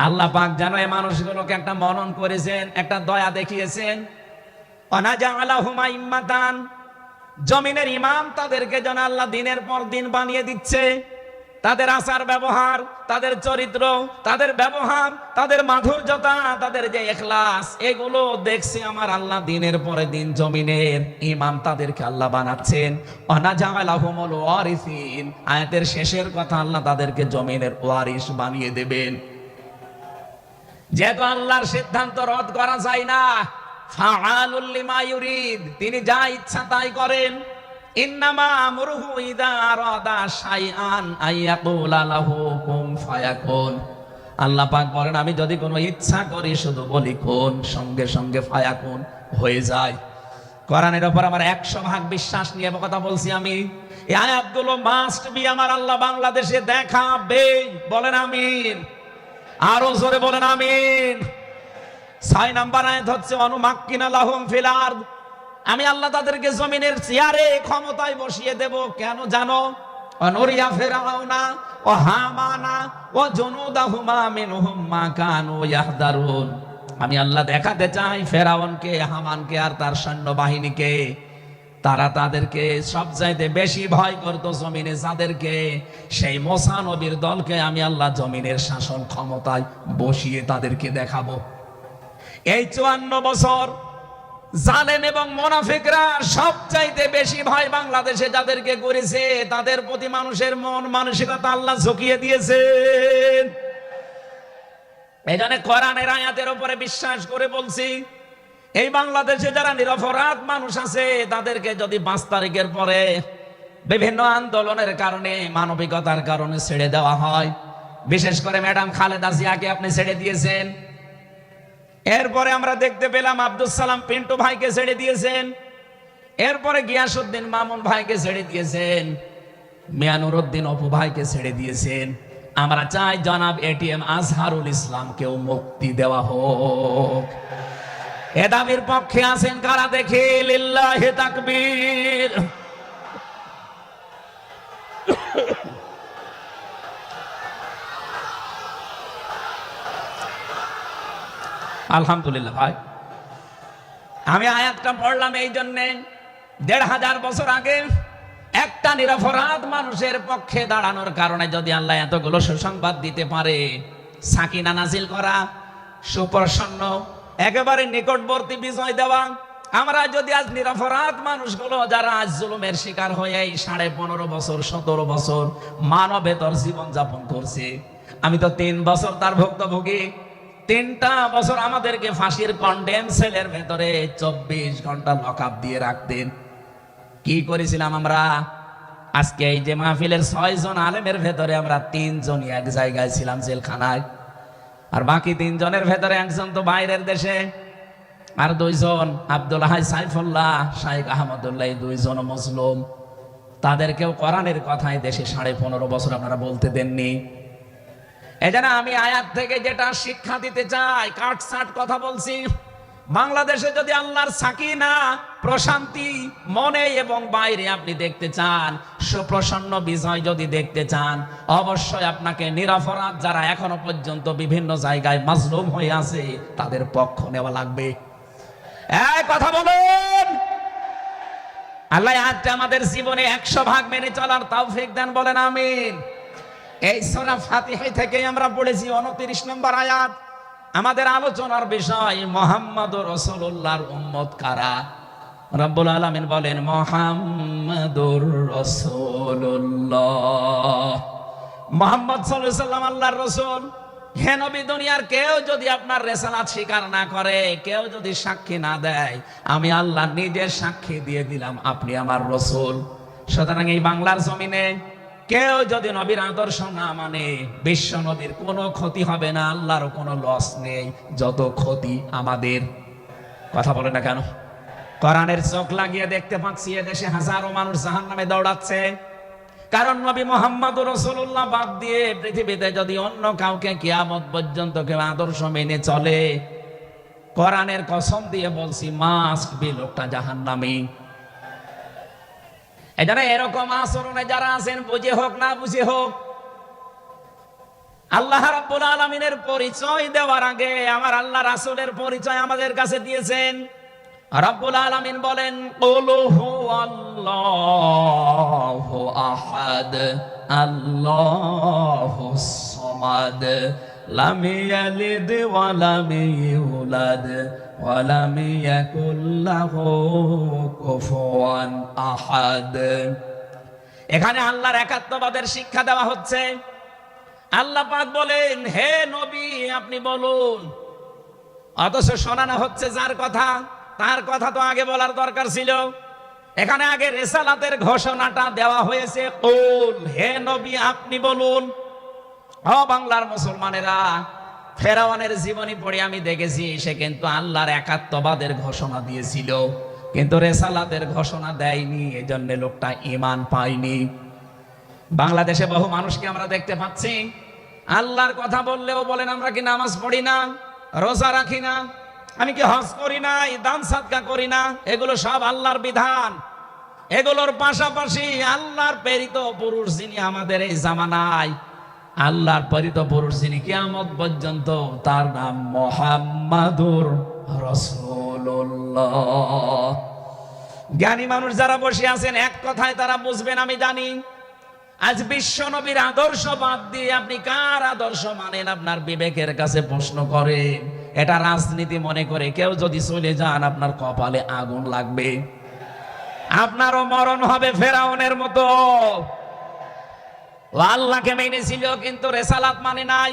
আল্লাহ পাক যেন এই মানুষগুলোকে একটা মনন করেছেন, একটা দয়া দেখিয়েছেন। ওয়ানাজআলাহুম আইম্মাতান, জমিনের ইমাম তাদেরকে যেন আল্লাহ দিনের পর দিন বানিয়ে দিচ্ছে। তাদের আচার ব্যবহার, তাদের চরিত্র, তাদের ব্যবহার, তাদের মাধুর্যতা, তাদের যে ইখলাস, এগুলো দেখছি আমার আল্লাহ দিনের পরে দিন জমিনের ইমাম তাদেরকে আল্লাহ বানাচ্ছেন। ওয়ানাজআলাহুমুল ওয়ারিসিন, আয়াতের শেষের কথা, আল্লাহ তাদেরকে জমিনের ওয়ারিস বানিয়ে দেবেন। যেহেতু আল্লাহর সিদ্ধান্ত রদ করা যায় না, ফাআলুল লিমা ইউরিদ, তিনি যা ইচ্ছা তাই করেন। ইন্নামা আমরুহু ইযা আরাদা শাইআন আইয়াকুলা লাহু কুন ফায়াকুন। আল্লাহ পাক বলেন, আমি যদি কোনো ইচ্ছা করি শুধু বলি কুন, সঙ্গে সঙ্গে ফায়াকুন হয়ে যায়। কোরআনের উপর আমার 100 ভাগ বিশ্বাস নিয়ে কথা বলছি আমি। এই আয়াতগুলো মাস্ট বি আমার আল্লাহ বাংলাদেশে দেখাবে। বলেন আমিন। আরো জোরে বলেন আমিন। 6 নম্বর আয়াত হচ্ছে অনুমাক্কিনা লাহুম ফিল আরদ, আমি আল্লাহ তাদেরকে জমিনের চেয়ারে ক্ষমতায় বসিয়ে দেব। কেন জানো? অনুরিয়া ফিরআউনা ও হামানা ও জুনুদাহুমা মিনহুম মা কানু ইয়াহদারুন, আমি আল্লাহ দেখাতে চাই ফেরাউনকে, হামানকে আর তার সৈন্যবাহিনীকে, তারা তাদেরকে সবচাইতে বেশি ভয় করত জমিনে যাদেরকে, সেই মুসা নবীর দলকে আমি আল্লাহ জমিনের শাসন ক্ষমতায় বসিয়ে তাদেরকে দেখাবো। এই 54 বছর জালেম এবং মুনাফিকরা সবচাইতে বেশি ভয় বাংলাদেশে যাদেরকে করেছে, তাদের প্রতি মানুষের মন মানসিকতা আল্লাহ ঝুঁকিয়ে দিয়েছেন। এখানে কোরআনের আয়াতের উপরে বিশ্বাস করে বলছি, এই বাংলাদেশে যারা নিরপরাধ মানুষ আছে তাদেরকে যদি 5 তারিখের পরে বিভিন্ন আন্দোলনের কারণে, মানবিকতার কারণে ছেড়ে দেওয়া হয়, বিশেষ করে ম্যাডাম খালেদা জিয়াকে আপনি ছেড়ে দিয়েছেন, এরপরে আমরা দেখতে পেলাম আব্দুল সালাম পিন্টু ভাইকে ছেড়ে দিয়েছেন, এরপরে গিয়াসউদ্দিন মামুন ভাইকে ছেড়ে দিয়েছেন, মিয়ানুরউদ্দিন অপু ভাইকে ছেড়ে দিয়েছেন। আমরা চাই জনাব এটিএম আজহারুল ইসলামকেও মুক্তি দেওয়া হোক। এ দাবির পক্ষে আছেন কারা দেখি? লিল্লাহি তাকবীর। আলহামদুলিল্লাহ ভাই, আমি আয়াতটা পড়লাম এই জন্যে ১৫০০ বছর আগে একটা নিরপরাধ মানুষের পক্ষে দাঁড়ানোর কারণে যদি আল্লাহ এতগুলো সুসংবাদ দিতে পারে, সাকিনা নাজিল করা, সুপ্রসন্ন একেবারে নিকটবর্তী বিজয় দেওয়া, আমরা যদি আজ নিরপরাধ মানুষগুলো যারা আজ জুলুমের শিকার হয়ে 15.5 বছর 17 বছর মানবেতর জীবন যাপন করছে, আমি তো 3 বছর তার ভুক্তভোগী। 3টা বছর আমাদেরকে ফাঁসির কন্ডেম সেলের ভেতরে 24 ঘন্টা লকআপ দিয়ে রাখতেন। কি করেছিলাম আমরা? আজকে এই যে মাহফিলের 6 জন আলেমের ভেতরে আমরা 3 জনই এক জায়গায় ছিলাম জেলখানায়, আর বাকি 3 জনের ভেতরে একজন তো বাইরের দেশে, আর 2 জন আব্দুল হাই সাইফুল্লাহ, শাইখ আহমদুল্লাহ, 2 জন মুসলিম। তাদেরকেও কোরআনের কথায় দেশে 15.5 বছর আপনারা বলতে দেননি। এজন্য আমি আয়াত থেকে যেটা শিক্ষা দিতে চাই, কাটছাট কথা বলছি। বাংলাদেশে যদি আল্লাহর সাকিনা প্রশান্তি মনে এবং বাইরে আপনি দেখতে চান, সুপ্রসন্ন বিজয় যদি দেখতে চান, অবশ্যই আপনাকে নিরপরাধ যারা এখনো পর্যন্ত বিভিন্ন জায়গায় মাজলুম হয়ে আছে তাদের পক্ষ নেওয়া লাগবে। এই কথা বলুন। আল্লাহ আজকে আমাদের জীবনে 100 ভাগ মেনে চলার তৌফিক দেন, বলেন আমিন। এই সূরা ফাতিহা থেকে আমরা পড়েছি 29 নম্বর আয়াত। আমাদের আলোচনার বিষয় মুহাম্মদুর রাসূলুল্লাহর উম্মত কারা? রব্বুল আলামিন বলেন মুহাম্মদুর রাসূলুল্লাহ। মুহাম্মদ সাল্লাল্লাহু আলাইহি সাল্লাম আল্লাহর রাসূল। হে নবী, দুনিয়ার কেউ যদি আপনার রিসালাত স্বীকার না করে, কেউ যদি সাক্ষী না দেয়, আমি আল্লাহ নিজে সাক্ষী দিয়ে দিলাম আপনি আমার রাসূল। সুতরাং এই বাংলার জমিনে কেউ যদি নবীর আদর্শ না মানে, বিশ্ব নবীর কোনো ক্ষতি হবে না, আল্লাহরও কোনো লস নেই, যত ক্ষতি আমাদের। কথা বলে না কেন? কোরআনের চোখ লাগিয়ে দেখতে পাচ্ছি এদেশে হাজারো মানুষ জাহান্নামে দৌড়াচ্ছে, কারণ নবী মুহাম্মদুর রাসূলুল্লাহ বাদ দিয়ে পৃথিবীতে যদি অন্য কাউকে কিয়ামত পর্যন্ত কেউ আদর্শ মেনে চলে, কোরআনের কসম দিয়ে বলছি মাস্ট বি, লোকটা জাহান্নামী। এজন্য এরকম আচরণে যারা আছেন, বুঝে হোক না বুঝে হোক, আল্লাহ রাব্বুল আলামিনের পরিচয় দেওয়ার আগে আমার আল্লাহ রাসূলের পরিচয় আমাদের কাছে দিয়েছেন। রাব্বুল আলামিন বলেন কুল হুয়াল্লাহু আহাদ আল্লাহুস সামাদ লাম ইয়ালিদ ওয়া লাম ইউলাদ ওয়া লাম ইয়াকুল লাহু কুফুয়ান আহাদ। এখানে আল্লাহর একাত্মবাদের শিক্ষা দেওয়া হচ্ছে। আল্লাহ পাক বলেন হে নবী আপনি বলুন, অথচ শোনানো হচ্ছে যার কথা, তার কথা তো আগে বলার দরকার ছিল। এখানে আগে রিসালাতের ঘোষণাটা দেওয়া হয়েছে, কুল, হে নবী আপনি বলুন। ও বাংলার মুসলমানেরা, ফেরাউনের জীবনী পড়ে আমি দেখেছি সে কিন্তু আল্লাহর একাত্মবাদের ঘোষণা দিয়েছিল, কিন্তু রিসালাতের ঘোষণা দেয়নি, এজন্য লোকটা ঈমান পায়নি। বাংলাদেশে বহু মানুষকে আমরা দেখতে পাচ্ছি আল্লাহর কথা বললেও বলেন আমরা কি নামাজ পড়ি না, রোজা রাখি না, আমি কি হজ করি না, দান সাদকা করি না। এগুলো সব আল্লাহর বিধান। এগুলোর পাশাপাশি আল্লাহর প্রেরিত পুরুষ যিনি আমাদের এই জামানায়, আল্লাহর প্রেরিত পুরুষ যিনি কিয়ামত পর্যন্ত, তার নাম মুহাম্মাদুর রাসূলুল্লাহ। জ্ঞানী মানুষ যারা বসে আছেন এক কথায় তারা বুঝবেন আমি জানি। আজ বিশ্ব নবীর আদর্শ বাদ দিয়ে আপনি কার আদর্শ মানেন আপনার বিবেকের কাছে প্রশ্ন করেন। এটা রাজনীতি মনে করে কেউ যদি চলে যান আপনার কপালে আগুন লাগবে, আপনারও মরণ হবে ফেরাউনের মতো। আল্লাহকে মেনেছিল কিন্তু রিসালাত মানে নাই।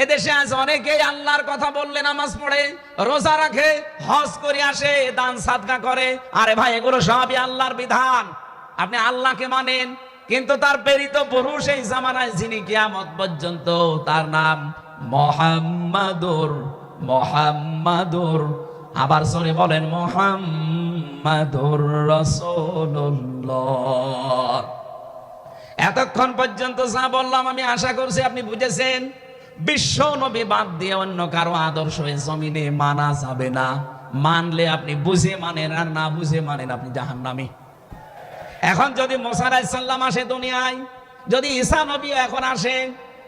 এদেশে আজ অনেকেই আল্লাহর কথা বললে নামাজ পড়ে, রোজা রাখে, হজ করে আসে, দান সাদকা করে। আরে ভাই এগুলো সবই আল্লাহর বিধান। আপনি আল্লাহকে মানেন, কিন্তু তার প্রেরিত পুরুষ এই জামানায় যিনি কিয়ামত পর্যন্ত, তার নাম মুহাম্মাদুর মুহাম্মাদুর, আবার জোরে বলেন মুহাম্মাদুর রাসূলুল্লাহ। এতক্ষণ পর্যন্ত যা বললাম আমি আশা করছি আপনি বুঝেছেন। বিশ্ব নবী বাদ দিয়ে অন্য কারো আদর্শ এই জমিনে মানা যাবে না। মানলে আপনি বুঝে মানেন, আর না বুঝে মানেন আপনি জাহান্নামী। এখন যদি মুসা আলাইহিস সালাম আসে দুনিয়ায়, যদি ঈসা নবী এখন আসে,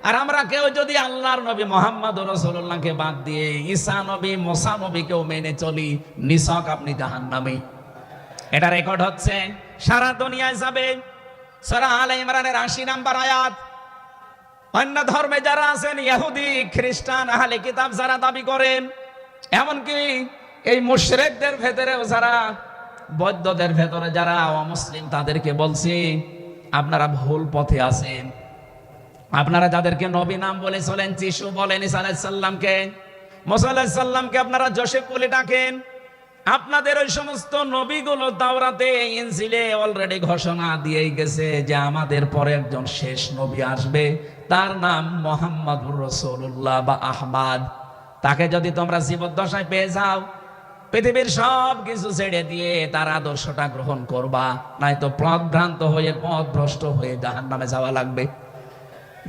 আর আমরা কেউ যদি আল্লাহর নবী মুহাম্মদ রাসূলুল্লাহকে বাদ দিয়ে ঈসা নবী মুসা নবীকেও মেনে চলি, নিছক আপনি জাহান্নামী। এটা রেকর্ড হচ্ছে, সারা দুনিয়ায় যাবে। সূরা আলে ইমরানের ৮০ নম্বর আয়াত। অন্য ধর্মে যারা আছেন, ইহুদি খ্রিস্টান আহলে কিতাব যারা দাবি করেন, এমনকি এই মুশরিকদের ভেতরেও যারা, বৌদ্ধদের ভেতরে যারা অমুসলিম, তাদেরকে বলছি আপনারা ভুল পথে আছেন। আপনারা যাদেরকে নবী নাম বলে চলেন, যিশু বলেন, ঈসা আলাইহিস সালামকে, মুসা আলাইহিস সালামকে আপনারা যোসেফ বলে ডাকেন, আপনাদের ওই সমস্ত নবীগুলো তাওরাতে ইনজিলে অলরেডি ঘোষণা দিয়ে গেছে যে আমাদের পরে একজন শেষ নবী আসবে, তার নাম মুহাম্মদুর রাসূলুল্লাহ বা আহমদ। তাকে যদি তোমরা জীবদ্দশায় পেয়ে যাও, পৃথিবীর সব কিছু ছেড়ে দিয়ে তার আদর্শটা গ্রহণ করবা, নয়তো পথভ্রান্ত হয়ে পথভ্রষ্ট হয়ে জাহান্নামে যাওয়া লাগবে।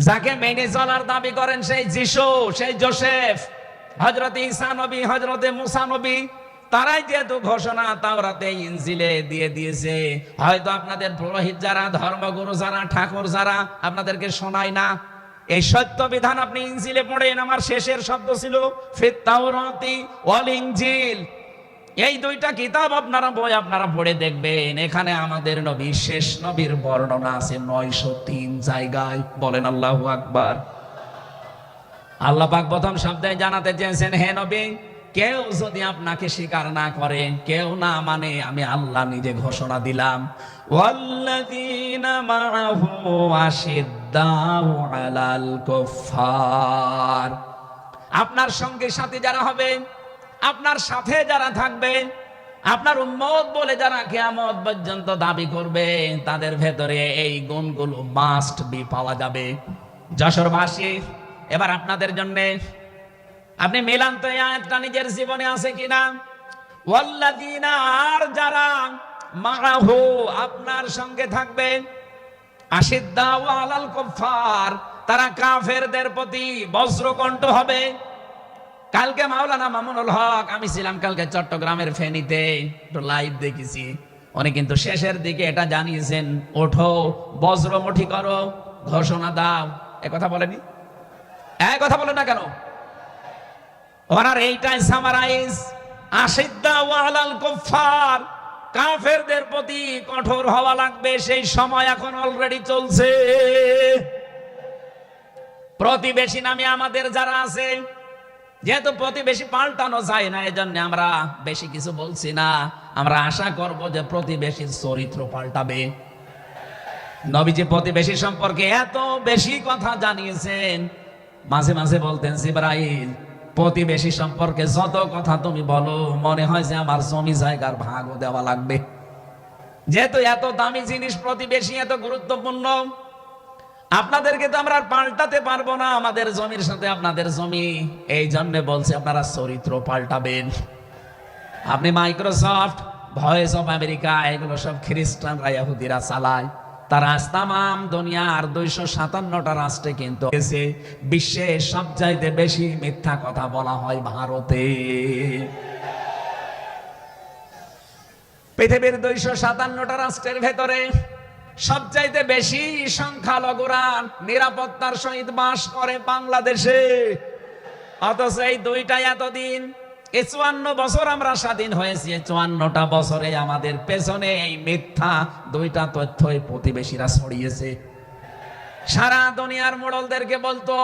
যাকে মেনে চলার দাবি করেন সেই যিশু, সেই যোসেফ, হযরত ঈসা নবী, হযরত মুসা নবী, তারাই যেহেতু ঘোষণা তাওরাতে ইনজিলে দিয়ে দিয়েছে, হয়তো আপনাদের পুরোহিত যারা, ধর্মগুরু যারা, ঠাকুর যারা আপনাদেরকে শোনায় না। এই সত্য বিধান আপনি ইনজিলে পড়েন। আমার শেষের শব্দ ছিল ফিত তাওরাতি ওয়াল ইনজিল। এই দুইটা কিতাব আপনারা বই আপনারা পড়ে দেখবেন, এখানে আমাদের নবী, শেষ নবীর বর্ণনা আছে ৯০৩ জায়গায়। বলেন আল্লাহু আকবার। আল্লাহ পাক প্রথম শব্দে জানাতে চেয়েছেন, হে নবী, কেউ যদি আপনাকে স্বীকার না করে, কেউ না মানে, আমি আল্লাহ নিজে ঘোষণা দিলাম, ওয়াল্লাযীনা মাআহু আশিদ্দাউ আলাল কুফফার। আপনার সঙ্গে সাথে যারা হবে, আপনার সাথে যারা থাকবে, আপনার উম্মত বলে যারা কিয়ামত পর্যন্ত দাবি করবে, তাদের ভেতরে এই গুণগুলো মাস্ট বি পাওয়া যাবে। যশোরবাসী, এবার আপনাদের জন্য আপনি মিলান তো এই আয়াতটা নিজের জীবনে আছে কিনা। ওয়াল্লাযীনা, আর যারা, মাআহু, আপনার সঙ্গে থাকবে, আশিদ্দাউ আলাল কুফফার, তারা কাফেরদের প্রতি বজ্রকণ্ঠ হবে। কালকে মাওলানা মামুনুল হক, আমি ছিলাম কালকে চট্টগ্রামের ফেনীতে, একটু লাইভ দেখেছি। উনি কিন্তু শেষের দিকে এটা জানিয়েছেন, ওঠো, বজ্রমুঠি করো, ঘোষণা দাও। এ কথা বলেনি? এক কথা বলে না কেন? ওনার এইটাই সামারাইজ, আশিদ্দাউ আলাল কুফফার, কাফেরদের প্রতি কঠোর হওয়া লাগবে। সেই সময় এখন অলরেডি চলছে। প্রতিবেশী নামে আমাদের যারা আছে, যেহেতু প্রতিবেশী পাল্টানো যায় না, এজন্য আমরা বেশি কিছু বলছি না। আমরা আশা করব যে প্রতিবেশীর চরিত্র পাল্টাবে। নবীজি প্রতিবেশী সম্পর্কে এত বেশি কথা জানিয়েছেন, মাঝে মাঝে বলতেন, জিবরাইল, প্রতিবেশী সম্পর্কে যত কথা তুমি বলো, মনে হয় যে আমার জমি জায়গার ভাগও দেওয়া লাগবে। যেহেতু এত দামি জিনিস প্রতিবেশী, এত গুরুত্বপূর্ণ, আপনাদেরকে তো আমরা পাল্টাতে পারবো না, আমাদের জমির সাথে আপনাদের জমি। এই জন্য বলছে আপনারা চরিত্র পাল্টাবেন। আপনি মাইক্রোসফট, ভয়েস অফ আমেরিকা, এগুলো সব খ্রিস্টানরা, ইহুদিরা চালায়। তার তামাম দুনিয়ার ২৫৭টা রাষ্ট্রে কিন্তু বিশ্বের সবচাইতে বেশি মিথ্যা কথা বলা হয় ভারতে। পৃথিবীর ২৫৭টা রাষ্ট্রের ভেতরে সবচাইতে বেশি সংখ্যালঘুরা নিরাপত্তার সহিত বাস করে বাংলাদেশে। অথচ এই দুইটাই এতদিন, ৫৪ বছর আমরা স্বাধীন হয়েছি, ৫৪টা বছরে আমাদের পেছনে এই মিথ্যা দুইটা তথ্যই প্রতিবেশীরা ছড়িয়েছে। সারা দুনিয়ার মোড়লদেরকে বলতো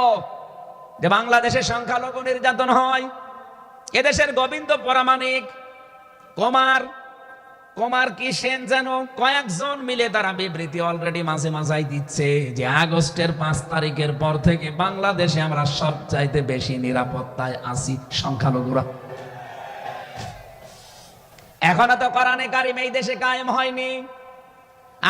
যে বাংলাদেশে সংখ্যালঘু নির্যাতন হয়। এদেশের গোবিন্দ পরামানিক, কুমার কি সেন যেন, কয়েকজন মিলে তারা বিবৃতি অলরেডি মাঝে মাঝাই দিচ্ছে যে আগস্টের ৫ তারিখের পর থেকে বাংলাদেশে আমরা সবচাইতে বেশি নিরাপত্তায় আছি সংখ্যালঘুরা। এখনো তো কোরআনে কারিম এই দেশে কায়েম হয়নি।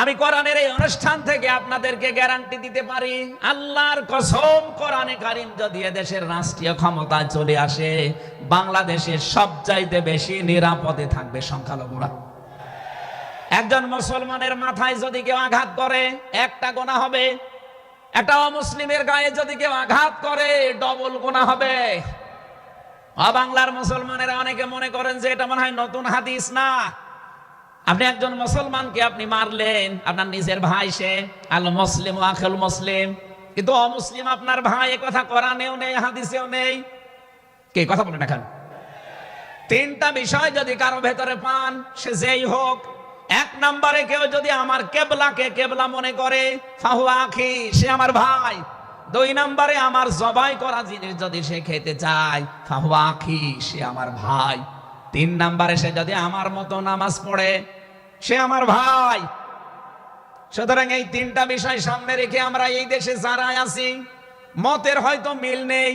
আমি কোরআনের এই অনুষ্ঠান থেকে আপনাদেরকে গ্যারান্টি দিতে পারি, আল্লাহর কসম, কোরআনে কারীম যদি দেশের রাষ্ট্রীয় ক্ষমতায় চলে আসে, বাংলাদেশের সবচাইতে বেশি নিরাপদে থাকবে সংখ্যালঘুরা। একজন মুসলমানের মাথায় যদি কেউ আঘাত করে একটা গুনাহ হবে, একটা অমুসলিমের গায়ে যদি কেউ আঘাত করে ডবল গুনাহ হবে। বাংলার মুসলমানেরা অনেকে মনে করেন যে এটা মনে হয় নতুন হাদিস। না, আপনি একজন মুসলমানকে আপনি মারলেন, আপনার নিজের ভাই, সে আল মুসলিম আখুল মুসলিম, কিন্তু অমুসলিম আপনার ভাই, এ কথা কোরআনেও নেই, হাদিসেও নেই। কে কথা বলেন এখন? তিনটা বিষয় যদি কারো ভেতরে পান, সে যেই হোক। এক নম্বরে কেউ যদি আমার কেবলাকে কেবলা মনে করে, ফাহুয়া আখি, সে আমার ভাই। দুই নম্বরে আমার জবাই করা জিনিস যদি সে খেতে চায়, ফাহুয়া আখি, সে আমার ভাই। তিন নম্বরে সে যদি আমার মতো নামাজ পড়ে, সে আমার ভাই। সুতরাং এই তিনটা বিষয় সামনে রেখে আমরা এই দেশে যারা আছি, মতের হয়তো মিল নেই,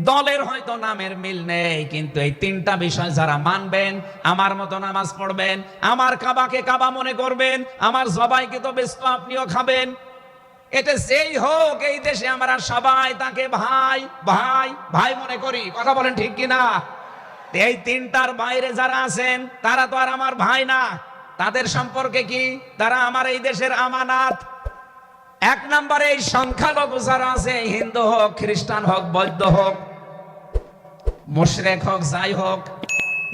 দলের হয়তো নামের মিল নেই, কিন্তু এই তিনটা বিষয় যারা মানবেন, আমার মতো নামাজ পড়বেন, আমার কাবাকে কাবা মনে করবেন, আমার জবাইকে তো বেশ আপনিও খাবেন, এটা যেই হোক, এই দেশে আমরা সবাই তাকে ভাই ভাই ভাই মনে করি। কথা বলেন ঠিক কিনা? এই তিনটার বাইরে যারা আছেন তারা তো আর আমার ভাই না। তাদের সম্পর্কে কি? তারা আমার এই দেশের আমানাত। এক নম্বরে এই সংখ্যালঘু যারা আছে, হিন্দু হোক, খ্রিস্টান হোক, বৌদ্ধ হোক, মুশরিক হোক, যাই হোক,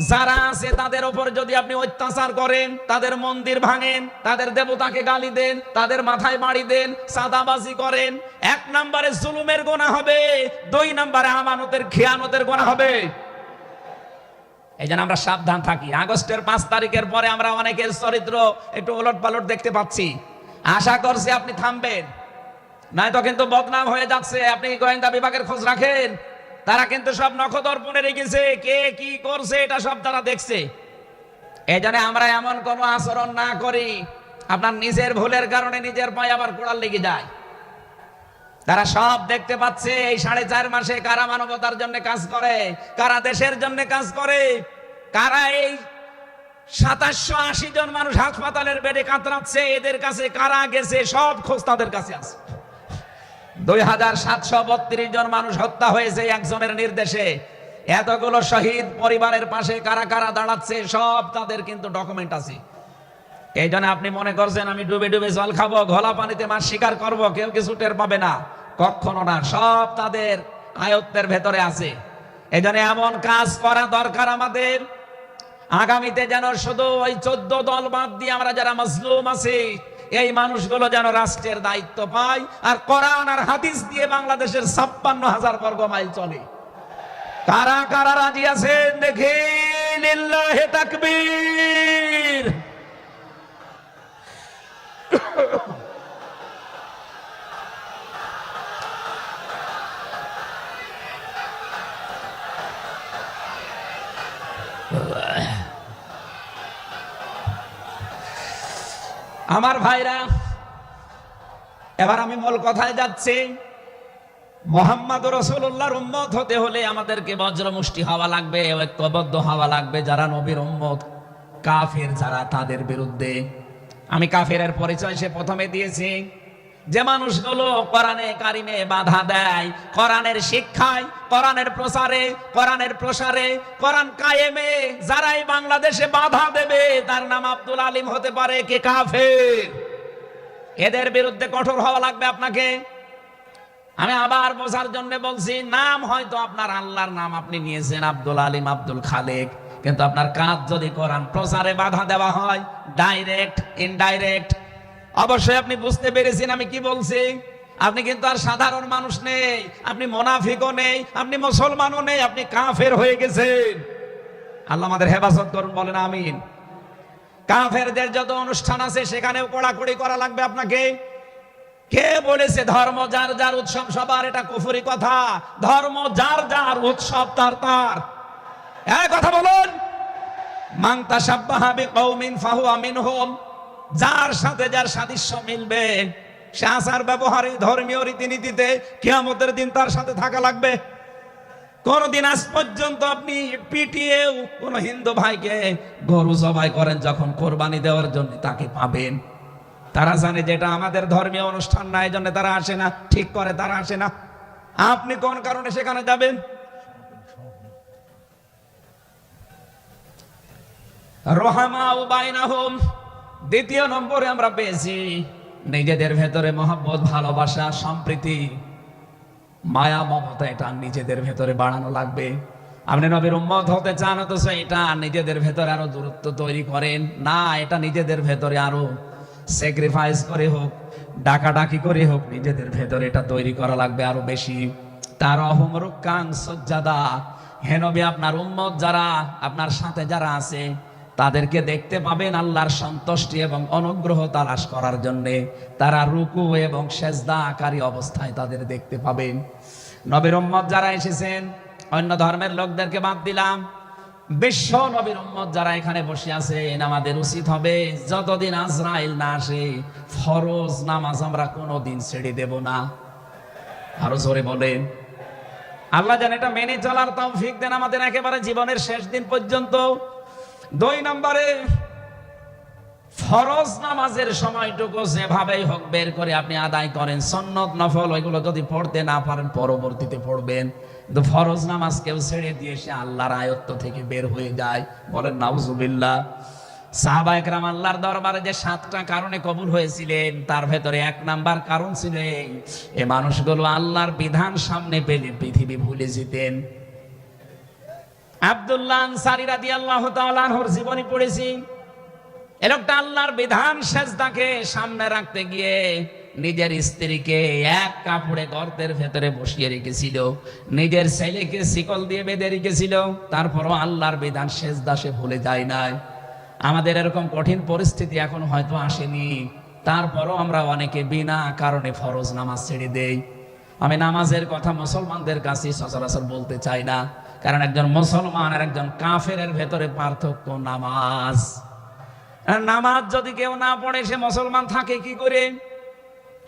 যারা আছে তাদের উপর যদি আপনি অত্যাচার করেন, তাদের মন্দির ভাঙেন, তাদের দেবতাকে গালি দেন, তাদের মাথায় বাড়ি দেন, সাদাবাজি করেন, এক নম্বরে জুলুমের গুনাহ হবে, দুই নম্বরে আমানতের খেয়ানতের গুনাহ হবে। এই জন্য আমরা সাবধান থাকি। আগস্টের 5 তারিখের পরে আমরা অনেকের চরিত্র একটু ওলট পালট দেখতে পাচ্ছি। আশা করছি আপনি থামবেন, নয়তো কিন্তু বদনাম হয়ে যাচ্ছে। আপনি গোয়েন্দা বিভাগের খোঁজ রাখেন, তারা কিন্তু সব নখদর্পণে রেখেছে, কে কি করছে এটা সব তারা দেখছে। এই জন্য আমরা এমন কোন আচরণ না করি, আপনার নিজের ভুলের কারণে নিজের পায়ে আবার গোড়াল লেগে যায়। তারা সব দেখতে পাচ্ছে। এই 4.5 মাসে কারা মানবতার জন্য কাজ করে, কারা দেশের জন্য কাজ করে, কারা এই 2780 জন মানুষ হাসপাতালের বেডে কাতরাচ্ছে, এদের কাছে কারা গেছে, সব খোঁজ তাদের কাছে আছে। 2732 জন মানুষ হত্যা হয়েছে একজনের নির্দেশে। এতগুলো শহীদ পরিবারের পাশে কারা কারা দাঁড়াচ্ছে, সব তাদের কিন্তু ডকুমেন্ট আছে। এই জন্য আপনি মনে করছেন আমি ডুবে ডুবে জল খাবো, ঘোলা পানিতে মাছ শিকার করব, কেউ কিছু টের পাবে না, কখনো না। সব তাদের আয়ত্তের ভেতরে আছে। এই জন্য এমন কাজ করা দরকার আমাদের, আগামীতে যেন শুধু ওই 14 দল বাদ দিয়ে আমরা যারা মাজলুম আছি, এই মানুষগুলো যেন রাষ্ট্রের দায়িত্ব পায়, আর কোরআন আর হাদিস দিয়ে বাংলাদেশের 56,000 বর্গ মাইল চলে। কারা কারা রাজি আছেন দেখি? লিল্লাহি তাকবীর। আমার ভাইরা, এবার আমি মূল কথায় যাচ্ছি। মুহাম্মদ রাসূলুল্লাহর উম্মত হতে হলে আমাদেরকে বজ্রমুষ্টি হওয়া লাগবে, ঐক্যবদ্ধ হওয়া লাগবে। যারা নবীর উম্মত, কাফের যারা, তাদের বিরুদ্ধে। আমি কাফেরের পরিচয় সে প্রথমে দিয়েছি। যে মানুষগুলো কোরআনে কারিমে বাধা দেয়, কোরআনের শিক্ষায়, কোরআনের প্রচারে, কোরআনের প্রসারে, কোরআন কায়েমে যারাই বাংলাদেশে বাধা দেবে, তার নাম আব্দুল আলিম হতে পারে, কে কাফের। এদের বিরুদ্ধে কঠোর হওয়া লাগবে আপনাকে। আমি আবার বোঝার জন্য বলছি, নাম হয়তো আপনার আল্লাহর নাম আপনি নিয়েছেন, আব্দুল আলিম, আব্দুল খালেক, কিন্তু আপনার কাজ যদি কোরআন প্রচারে বাধা দেওয়া হয়, ডাইরেক্ট ইনডাইরেক্ট, অবশ্যই আপনি বুঝতে পেরেছেন আমি কি বলছি। আপনি কিন্তু আর সাধারণ মানুষ নেই, আপনি মুনাফিকও নেই, আপনি মুসলমানও নেই, আপনি কাফের হয়ে গেছেন। আল্লাহ আমাদের হেফাজত করুন, বলেন আমিন। কাফেরদের যত অনুষ্ঠান আছে সেখানেও কড়াকড়ি করা লাগবে আপনাকে। কে বলেছে ধর্ম যার যার উৎসব সবার? এটা কুফরি কথা। ধর্ম যার যার, উৎসব তার তার। এই কথা বলুন। মান তাশাব্বাহা বিকওমিন ফাহুয়া মিনহুম। যার সাথে যার সাদৃশ্য মিলবে, সে আচার ব্যবহারে, ধর্মীয় রীতিনীতিতে কিয়ামতের দিন তার সাথে থাকা লাগবে। কোনদিন আজ পর্যন্ত আপনি পিটিয়েও কোন হিন্দু ভাইকে গরু জবাই করেন, যখন কোরবানি দেওয়ার জন্য তাকে পাবেন, তারা জানে যেটা আমাদের ধর্মীয় অনুষ্ঠান না, এই জন্য তারা আসে না, ঠিক করে তারা আসে না। আপনি কোন কারণে সেখানে যাবেন? রহমাউ বাইনাহুম, দ্বিতীয় নম্বরে আমরা পেয়েছি নিজেদের ভেতরে মহব্বত, ভালোবাসা, সম্প্রীতি, মায়া, মমতা, এটা নিজেদের ভেতরে বাড়ানো লাগবে। আপনি নবীর উম্মত হতে চান, অথচ এটা নিজেদের ভেতরে আরো দূরত্ব তৈরি করেন না। এটা নিজেদের ভেতরে আরো স্যাক্রিফাইস করে হোক, ডাকাডাকি করে হোক, নিজেদের ভেতরে এটা তৈরি করা লাগবে আরো বেশি। তার অহমরুকাং সজ্জাদা, হে নবী, আপনার উম্মত যারা, আপনার সাথে যারা আছে, তাদেরকে দেখতে পাবেন আল্লাহর সন্তুষ্টি এবং অনুগ্রহ তালাশ করার জন্য তারা রুকু এবং সেজদাকারী অবস্থায় তাদের দেখতে পাবেন। নবীর উম্মত যারা এসেছেন, অন্য ধর্মের লোকদেরকে বাদ দিলাম, বিশ্ব নবীর উম্মত যারা এখানে বসে আছেন, আমাদের উচিত হবে যতদিন আজরাইল না আসে ফরজ নামাজ আমরা কোনোদিন ছেড়ে দেব না। আরো জোরে বলেন, আল্লাহ যেন এটা মেনে চলার তৌফিক দেন আমাদের একেবারে জীবনের শেষ দিন পর্যন্ত। 2 নম্বরে, ফরজ নামাজের সময়টুকু যেভাবেই হোক বের করে আপনি আদায় করেন। সুন্নত নফল ওইগুলো যদি পড়তে না পারেন পরবর্তীতে পড়বেন, কিন্তু ফরজ নামাজ কেউ ছেড়ে দিয়ে সে আল্লাহর আয়ত্ত থেকে বের হয়ে যায়। বলেন নাউজুবিল্লাহ। সাহাবা একরাম আল্লাহর দরবারে যে 7টা কারণে কবুল হয়েছিলেন, তার ভেতরে 1 নাম্বার কারণ ছিল এই মানুষগুলো আল্লাহর বিধান সামনে পেলে পৃথিবী ভুলে যেতেন। আব্দুল্লাহ আনসারী রাদিয়াল্লাহু তাআলা আনহুর জীবনী পড়েছি। এই লোকটা আল্লাহর বিধান সেজদাকে সামনে রাখতে গিয়ে নিজের স্ত্রীকে এক কাপড়ে গর্তের ভেতরে বসিয়ে রেখেছিল, নিজের ছেলেকে শিকল দিয়ে বেঁধে রেখেছিল, তারপরও আল্লাহর বিধান সেজদা সে ভুলে যায় নাই। আমাদের এরকম কঠিন পরিস্থিতি এখন হয়তো আসেনি, তারপরও আমরা অনেকে বিনা কারণে ফরজ নামাজ ছেড়ে দেই। আমি নামাজের কথা মুসলমানদের কাছে সচরাচর বলতে চাই না, কারণ একজন মুসলমান আর একজন কাফেরের ভেতরে পার্থক্য নামাজ। নামাজ যদি কেউ না পড়ে সে মুসলমান থাকে কি করে?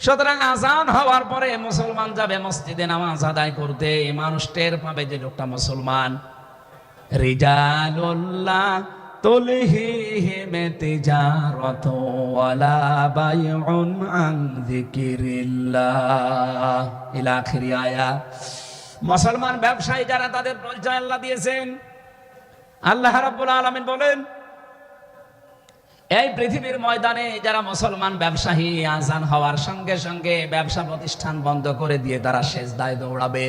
সুতরাং আজান হওয়ার পরে মুসলমান যাবে মসজিদে নামাজ আদায় করতে, মানুষ টের পাবে যে লোকটা মুসলমান। রিজালুল্লাহ তুলহিহিম তিজারাতু ওয়ালা বাইউন আন যিকিরিল্লাহ ইলা আখিরি আয়াত। মুসলমান ব্যবসায়ী যারা, তাদের পরিচয় আল্লাহ দিয়েছেন। আল্লাহ রাব্বুল আলামিন বলেন, এই পৃথিবীর ময়দানে যারা মুসলমান ব্যবসায়ী, আজান হওয়ার সঙ্গে সঙ্গে ব্যবসা প্রতিষ্ঠান বন্ধ করে দিয়ে তারা সেজদায় দৌড়াবে।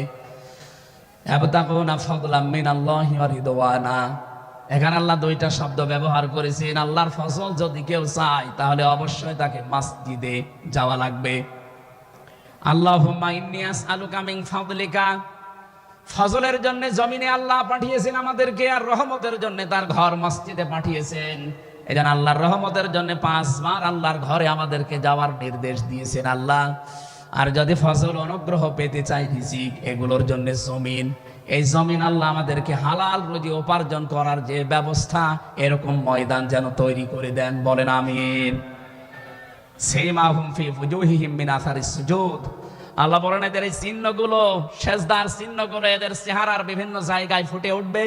ইয়াবতাগুনা ফাদলাম মিনাল্লাহি ওয়া রিদওয়ানা। এখানে আল্লাহ 2টা শব্দ ব্যবহার করেছেন। আল্লাহর ফজল যদি কেউ চায় তাহলে অবশ্যই তাকে মসজিদে যাওয়া লাগবে। আল্লাহুম্মা ইন্নী আসআলুকা মিন ফাদলিকা, ফজলের জন্য জমিনে আল্লাহ পাঠিয়েছেন আমাদেরকে, আর রহমতের জন্য তার ঘর মসজিদে পাঠিয়েছেন। এজন্য আল্লাহর রহমতের জন্য 5 বার আল্লাহর ঘরে আমাদেরকে যাওয়ার নির্দেশ দিয়েছেন আল্লাহ। আর যদি ফজল অনুগ্রহ পেতে চাই রিজিক, এগুলোর জন্য জমিন, এই জমিন আল্লাহ আমাদেরকে হালাল রুজি উপার্জন করার যে ব্যবস্থা, এরকম ময়দান যেন তৈরি করে দেন। বলেন আমিন। সিমাহুম ফি ফুজুহিহিম মিন আসারিস সুজুদ। আল্লাহ বলেন এদের এই চিহ্নগুলো, সেজদার চিহ্নগুলো এদের চেহারার বিভিন্ন জায়গায় ফুটে উঠবে।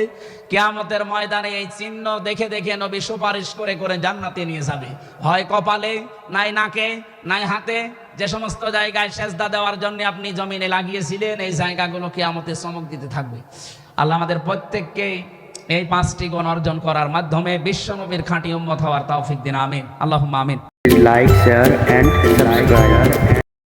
কিয়ামতের ময়দানে এই চিহ্ন দেখে দেখে নবী সুপারিশ করে করে জান্নাতে নিয়ে যাবে। হয় কপালে, নাই নাকে, নাই হাতে, যে সমস্ত জায়গায় সেজদা দেওয়ার জন্য আপনি জমিনে লাগিয়েছিলেন, এই জায়গাগুলো কিয়ামতে চমক দিতে থাকবে। আল্লাহ আমাদের প্রত্যেককে এই 5টি গুণ অর্জন করার মাধ্যমে বিশ্ব নবীর খাঁটি উম্মত হওয়ার তৌফিক দিন। আমিন, আল্লাহুম্মা আমিন। Like, share and subscribe.